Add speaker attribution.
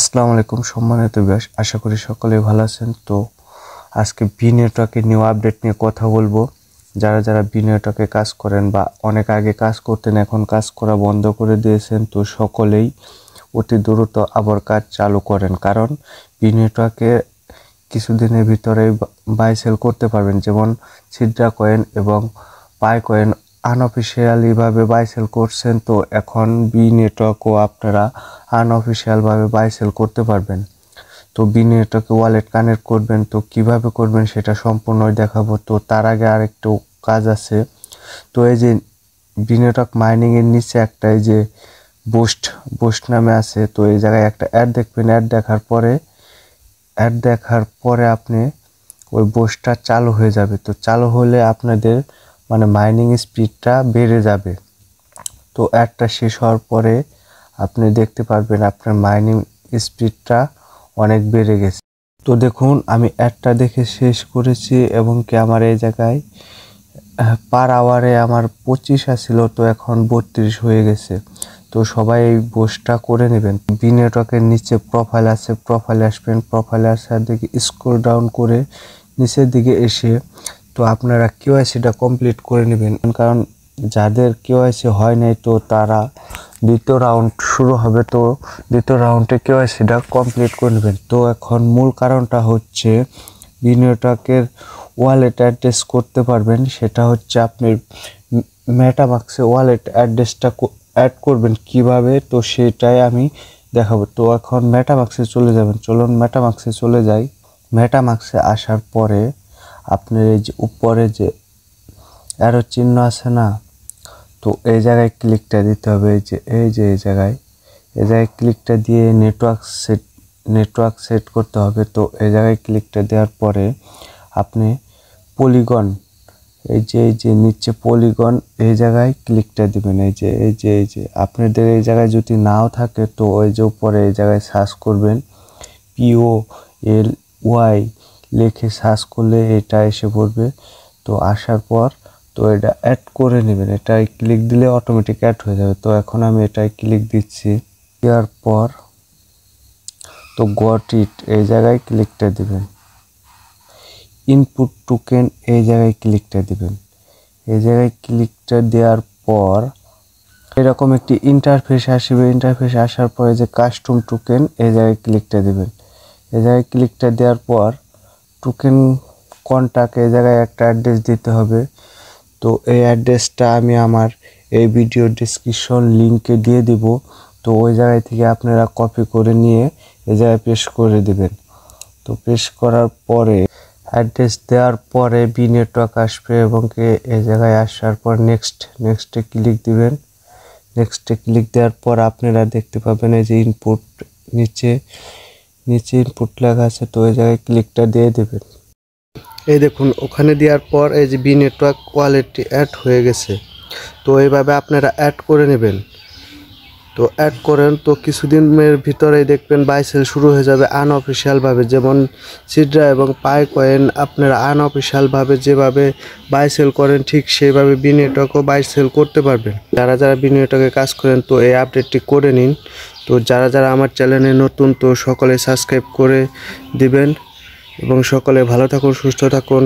Speaker 1: আসসালামু আলাইকুম সম্মানিত ভিউয়ার্স, আশা করি সকলেই ভালো আছেন। তো আজকে বি নেটওয়ার্কের নিউ আপডেট নিয়ে কথা বলবো। যারা যারা বি নেটওয়ার্কে কাজ করেন বা অনেক আগে কাজ করতেন, এখন কাজ করা বন্ধ করে দিয়েছেন, তো সকলেই অতি দ্রুত আবার কাজ চালু করেন। কারণ বি নেটওয়ার্কে কিছুদিনের ভিতরেই বাই সেল করতে পারবেন, যেমন সিডরা কয়েন এবং পাই কয়েন আনঅফিসিয়ালিভাবে বাই সেল করছেন। তো এখন বি নেটওয়ার্কও আপনারা আনঅফিসিয়ালভাবে বাই সেল করতে পারবেন। তো বি নেটওয়ার্কে ওয়ালেট কানেক্ট করবেন, তো কিভাবে করবেন সেটা সম্পূর্ণই দেখাবো। তো তার আগে আরেকটু কাজ আছে। তো এই যে বি নেটওয়ার্ক মাইনিংয়ের নিচে একটা এই যে বুস্ট নামে আছে, তো এই জায়গায় একটা অ্যাড দেখবেন। অ্যাড দেখার পরে আপনি ওই বুস্টটা চালু হয়ে যাবে। তো চালু হলে আপনাদের মাইনিং স্পিডটা বেড়ে যাবে। তো অ্যাডটা শেষ হওয়ার পরে আপনি দেখতে পারবেন আপনার মাইনিং স্পিডটা অনেক বেড়ে গেছে। তো দেখুন, আমি অ্যাডটা দেখে শেষ করেছি এবং কি আমার এই জায়গায় পার আওয়ারে আমার 25 আসছিল, তো এখন 32 হয়ে গেছে। তো সবাই এই বুস্টটা করে নেবেন। বি নেটওয়ার্কের নিচে প্রোফাইল আছে, প্রোফাইলে আসবেন। প্রোফাইলে আসার দিকে স্ক্রল ডাউন করে নিচের দিকে এসে তো আপনারা কেওয়াইসিটা কমপ্লিট করে নেবেন। কারণ যাদের কেওয়াইসি হয় নাই, তো তারা দ্বিতীয় রাউন্ড শুরু হবে, তো দ্বিতীয় রাউন্ডে কেওয়াইসিটা কমপ্লিট করে নেবেন। তো এখন মূল কারণটা হচ্ছে বি নেটওয়ার্কের ওয়ালেট অ্যাড্রেস করতে পারবেন, সেটা হচ্ছে আপনি মেটামাস্কে ওয়ালেট অ্যাড্রেসটা অ্যাড করবেন কিভাবে, তো সেটাই আমি দেখাবো। তো এখন মেটামাস্কে চলে যাবেন। চলুন মেটামাস্কে চলে যাই। মেটামাস্কে আসার পরে আপনার এই যে উপরে যে অ্যারো চিহ্ন আছে না, তো এই জায়গায় ক্লিকটা দিতে হবে। এই জায়গায় ক্লিকটা দিয়ে নেটওয়ার্ক সেট করতে হবে। তো এই জায়গায় ক্লিকটা দেওয়ার পরে আপনি পলিগন, এই যে নিচে পলিগন, এই জায়গায় ক্লিকটা দিবেন। এই যে আপনাদের এই জায়গায় যদি নাও থাকে, তো ওই যে উপরে এই জায়গায় সার্চ করবেন, POLY লিখে সার্চ করলে এটা এসে পড়বে। তো আসার পর তো এটা অ্যাড করে নেবেন। এটাই ক্লিক দিলে অটোমেটিক অ্যাড হয়ে যাবে। তো এখন আমি এটাই ক্লিক দিচ্ছি। দেওয়ার পর তো গট ইট, এই জায়গায় ক্লিকটা দিবেন। ইনপুট টোকেন, এই জায়গায় ক্লিকটা দিবেন। এই জায়গায় ক্লিকটা দেওয়ার পর এরকম একটি ইন্টারফেস আসবে। ইন্টারফেস আসার পরে যে কাস্টম টোকেন, এই জায়গায় ক্লিকটা দিবেন। এই জায়গায় ক্লিকটা দেওয়ার পর টোকেন কন্টাক্ট, এই জায়গায় একটা অ্যাড্রেস দিতে হবে। তো এই অ্যাড্রেসটা আমি আমার এই ভিডিও ডেসক্রিপশন লিঙ্কে দিয়ে দিব। তো ওই জায়গায় থেকে আপনারা কপি করে নিয়ে এই জায়গায় পেস্ট করে দিবেন। তো পেস্ট করার পরে অ্যাড্রেস দেওয়ার পরে বি নেটওয়ার্ক আসবে এবং এই জায়গায় আসার পর নেক্সটে ক্লিক দিবেন। নেক্সটে ক্লিক দেওয়ার পর আপনারা দেখতে পাবেন এই যে ইনপুট, নিচে ইনপুট লেখা আছে, তো এই জায়গায় ক্লিকটা দিয়ে দেবেন। এই দেখুন, ওখানে দেওয়ার পর এই যে বি নেটওয়ার্ক ওয়ালেটটি অ্যাড হয়ে গেছে। তো এইভাবে আপনারা অ্যাড করে নেবেন। তো অ্যাড করেন, তো কিছুদিনের ভিতরেই দেখবেন বাই সেল শুরু হয়ে যাবে আনঅফিসিয়ালভাবে। যেমন সিডরা এবং পাই কয়েন আপনারা আনঅফিসিয়ালভাবে যেভাবে বাই সেল করেন, ঠিক সেইভাবে বি নেটওয়ার্কও বাই সেল করতে পারবেন। যারা যারা বি নেটওয়ার্কে কাজ করেন, তো এই আপডেটটি করে নিন। তো যারা যারা আমার চ্যানেলে নতুন, তো সকলে সাবস্ক্রাইব করে দিবেন এবং সকলে ভালো থাকুন, সুস্থ থাকুন।